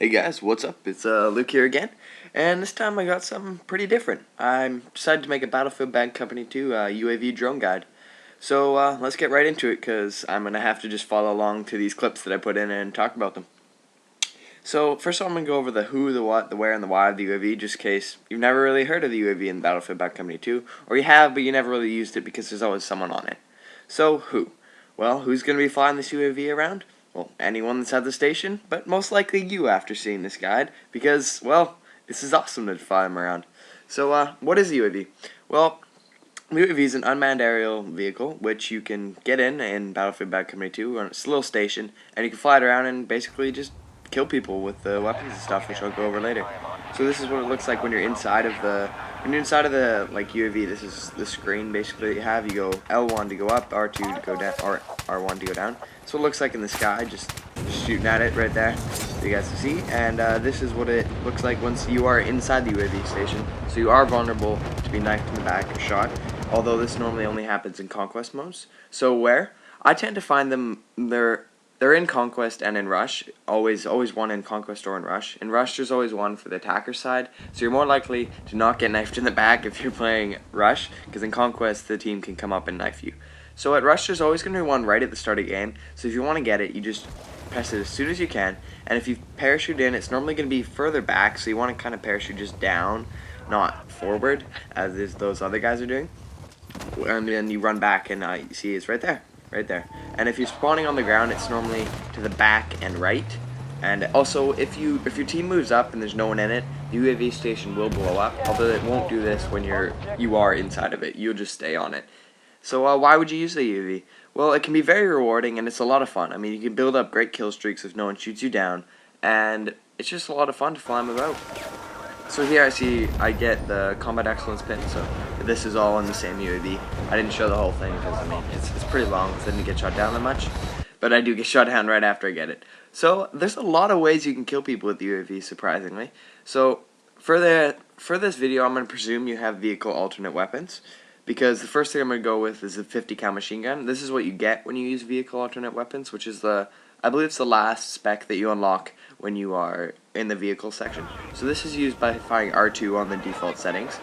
Hey guys, what's up? It's Luke here again, and this time I got something pretty different. I decided to make a Battlefield Bad Company 2 UAV drone guide. So let's get right into it, because I'm going to have to just follow along to these clips that I put in and talk about them. So first of all, I'm going to go over the who, the what, the where, and the why of the UAV, just in case you've never really heard of the UAV in Battlefield Bad Company 2, or you have, but you never really used it because there's always someone on it. So who? Well, who's going to be flying this UAV around? Well, anyone that's at the station, but most likely you after seeing this guide, because, well, this is awesome to fly them around. So, what is a UAV? Well, UAV is an unmanned aerial vehicle, which you can get in Battlefield Bad Company 2, or it's a little station, and you can fly it around and basically just kill people with the weapons and stuff, which I'll go over later. So this is what it looks like when you're inside of the like UAV. This is the screen basically that you have. You go L1 to go up, R2 to go down, or R1 to go down. So it looks like in the sky, just shooting at it right there, so you guys can see. And this is what it looks like once you are inside the UAV station. So you are vulnerable to be knifed in the back or shot, although this normally only happens in Conquest modes. So where? I tend to find them, they're in Conquest and in Rush. Always one in Conquest or in Rush. In Rush, there's always one for the attacker side, so you're more likely to not get knifed in the back if you're playing Rush, because in Conquest, the team can come up and knife you. So at Rush, there's always going to be one right at the start of the game, so if you want to get it, you just press it as soon as you can, and if you parachute in, it's normally going to be further back, so you want to kind of parachute just down, not forward, as those other guys are doing. And then you run back, and you see it's right there. Right there. And if you're spawning on the ground, it's normally to the back and right. And also, if your team moves up and there's no one in it, the UAV station will blow up. Although it won't do this when you are inside of it. You'll just stay on it. So why would you use the UAV? Well, it can be very rewarding and it's a lot of fun. I mean, you can build up great kill streaks if no one shoots you down, and it's just a lot of fun to fly them about. So here I get the Combat Excellence pin, so this is all on the same UAV. I didn't show the whole thing because, I mean, it's pretty long, because I didn't get shot down that much. But I do get shot down right after I get it. So there's a lot of ways you can kill people with the UAV, surprisingly. So for this video, I'm going to presume you have vehicle alternate weapons, because the first thing I'm going to go with is a 50 cal machine gun. This is what you get when you use vehicle alternate weapons, which is I believe it's the last spec that you unlock when you are in the vehicle section. So this is used by firing R2 on the default settings.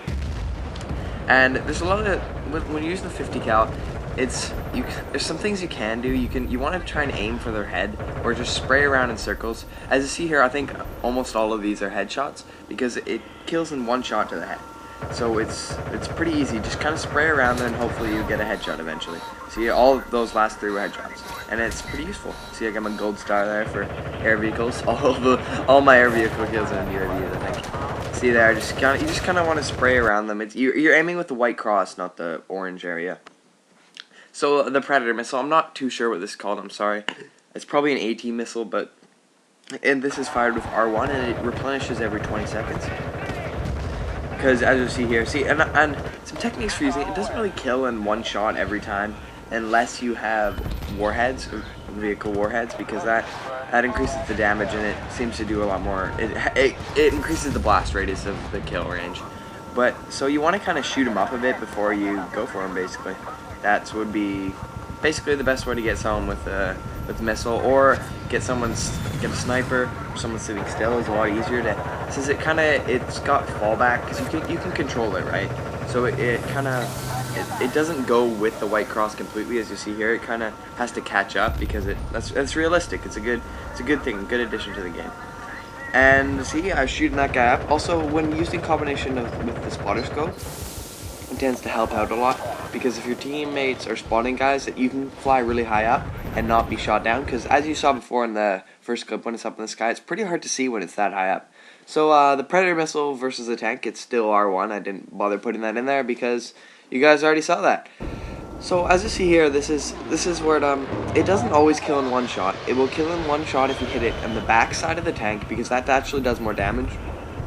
And there's a lot of, when you use the 50 cal, there's some things you can do. You want to try and aim for their head, or just spray around in circles. As you see here, I think almost all of these are headshots, because it kills in one shot to the head. So it's pretty easy. Just kind of spray around and hopefully you get a headshot eventually. See, all of those last three were headshots, and it's pretty useful. See, I got my gold star there for air vehicles. All my air vehicle kills in UAVs, I think. See there, you just kind of want to spray around them. You're aiming with the white cross, not the orange area. So the Predator missile, I'm not too sure what this is called. I'm sorry. It's probably an AT missile, and this is fired with R1, and it replenishes every 20 seconds. Because as you see here, and some techniques for using it, it doesn't really kill in one shot every time, unless you have warheads, or vehicle warheads, because that increases the damage, and it seems to do a lot more. It increases the blast radius of the kill range. But so you want to kind of shoot them up a bit before you go for them. Basically, would be basically the best way to get someone with a missile, or get a sniper. Someone sitting still is a lot easier to, since it's got fallback, because you can control it, right? So it doesn't go with the white cross completely, as you see here. It kind of has to catch up, because that's realistic. It's a good thing, good addition to the game. And see, I was shooting that guy up. Also, when using combination with the spotter scope, it tends to help out a lot, because if your teammates are spawning guys, you can fly really high up and not be shot down, because as you saw before in the first clip, when it's up in the sky, it's pretty hard to see when it's that high up. So the Predator missile versus the tank, it's still R1. I didn't bother putting that in there because you guys already saw that. So as you see here, this is where it doesn't always kill in one shot. It will kill in one shot if you hit it on the back side of the tank, because that actually does more damage.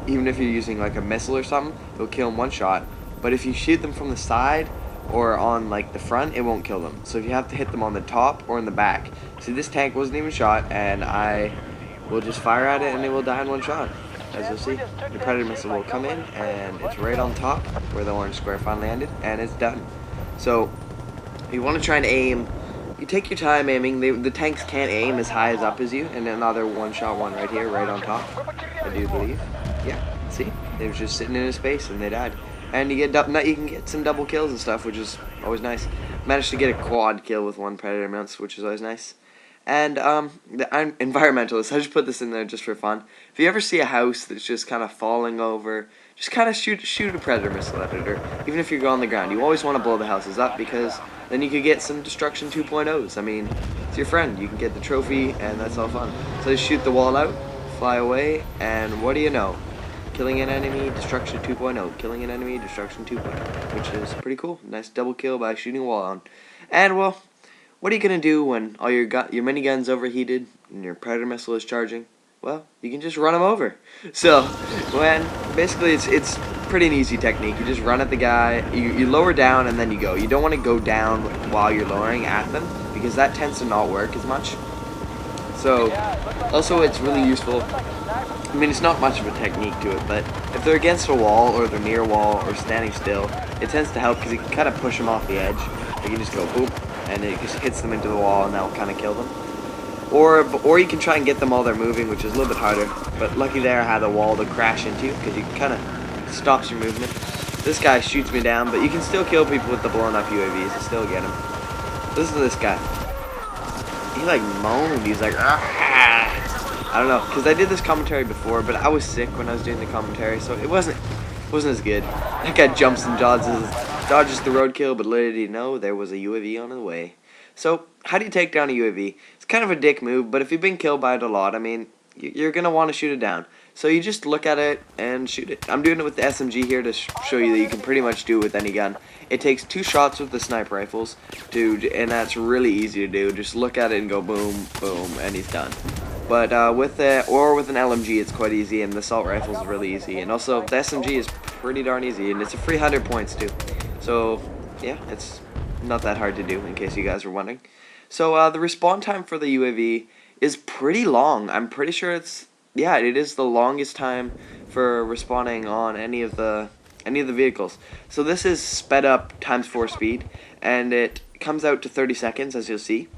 Even if you're using like a missile or something, it'll kill in one shot. But if you shoot them from the side or on like the front, it won't kill them. So if you have to hit them on the top or in the back. See, this tank wasn't even shot, and I will just fire at it and it will die in one shot. As you'll see, the Predator missile will come in, and it's right on top where the orange square finally ended, and it's done. So you want to try and aim you take your time aiming. The tanks can't aim as high as up as you, and another one-shot one right here, right on top, I do believe. Yeah, see? They were just sitting in a space and they died. And you can get some double kills and stuff, which is always nice. Managed to get a quad kill with one predator mounts, which is always nice. And I'm environmentalist. I just put this in there just for fun. If you ever see a house that's just kind of falling over, just kind of shoot a predator missile at it, or even if you go on the ground, you always want to blow the houses up because then you could get some destruction 2.0s. I mean, it's your friend. You can get the trophy, and that's all fun. So just shoot the wall out, fly away, and what do you know? Killing an enemy, destruction 2.0. Killing an enemy, destruction 2.0, which is pretty cool. Nice double kill by shooting a wall on. And well, what are you gonna do when all your minigun's overheated and your predator missile is charging? Well, you can just run them over. So, basically it's pretty an easy technique. You just run at the guy, you lower down and then you go. You don't want to go down while you're lowering at them because that tends to not work as much. So, also it's really useful. I mean, it's not much of a technique to it, but if they're against a wall or they're near a wall or standing still, it tends to help because you can kind of push them off the edge. You can just go boop, and it just hits them into the wall, and that'll kind of kill them. Or you can try and get them while they're moving, which is a little bit harder. But lucky there, I had a wall to crash into because you kind of stops your movement. This guy shoots me down, but you can still kill people with the blown up UAVs and still get him. Listen to this guy. He like moaned. He's like, ah. I don't know, because I did this commentary before, but I was sick when I was doing the commentary, so it wasn't as good. That guy jumps and dodges the roadkill, but little did he know there was a UAV on the way. So, how do you take down a UAV? It's kind of a dick move, but if you've been killed by it a lot, I mean, you're going to want to shoot it down. So you just look at it and shoot it. I'm doing it with the SMG here to show you that you can pretty much do it with any gun. It takes 2 shots with the sniper rifles, dude, and that's really easy to do. Just look at it and go boom, boom, and he's done. But with an LMG, it's quite easy, and the assault rifle is really easy. And also, the SMG is pretty darn easy, and it's a free 100 points too. So, yeah, it's not that hard to do, in case you guys were wondering. So, the respawn time for the UAV is pretty long. I'm pretty sure it is the longest time for respawning on any of the vehicles. So this is sped up ×4 speed, and it comes out to 30 seconds, as you'll see.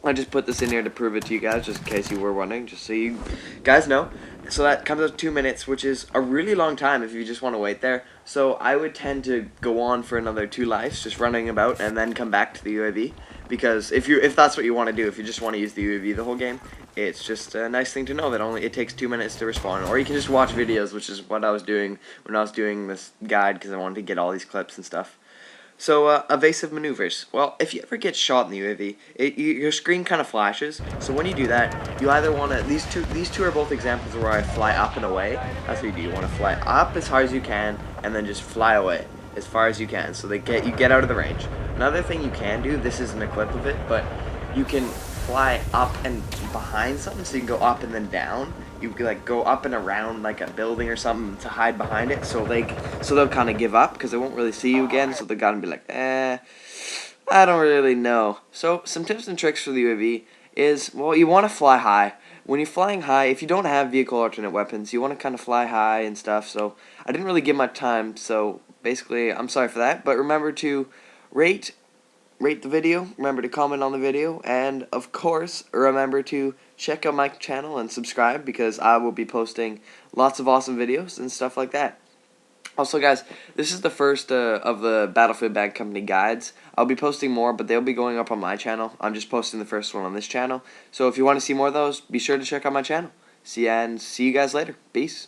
I just put this in here to prove it to you guys, just in case you were wondering, just so you guys know. So that comes out to 2 minutes, which is a really long time if you just want to wait there. So I would tend to go on for another 2 lives, just running about, and then come back to the UAV. Because if that's what you want to do, if you just want to use the UAV the whole game, it's just a nice thing to know that it takes 2 minutes to respawn. Or you can just watch videos, which is what I was doing when I was doing this guide, because I wanted to get all these clips and stuff. So, evasive maneuvers. Well, if you ever get shot in the UAV, your screen kind of flashes. So when you do that, you either want to... These two are both examples where I fly up and away. That's what you do. You want to fly up as hard as you can, and then just fly away as far as you can. So you get out of the range. Another thing you can do, this isn't a clip of it, but you can fly up and behind something, so you can go up and then down. You can like go up and around like a building or something to hide behind it, so they'll kind of give up because they won't really see you again. So they're gonna be like, I don't really know. So some tips and tricks for the UAV is, well, you want to fly high. When you're flying high, if you don't have vehicle alternate weapons, you want to kind of fly high and stuff. So I didn't really give my time, so basically I'm sorry for that. But remember to rate the video, remember to comment on the video, and of course remember to check out my channel and subscribe, because I will be posting lots of awesome videos and stuff like that. Also guys, this is the first of the Battlefield Bad Company guides. I'll be posting more, but they'll be going up on my channel. I'm just posting the first one on this channel. So if you want to see more of those, be sure to check out my channel. See you guys later. Peace.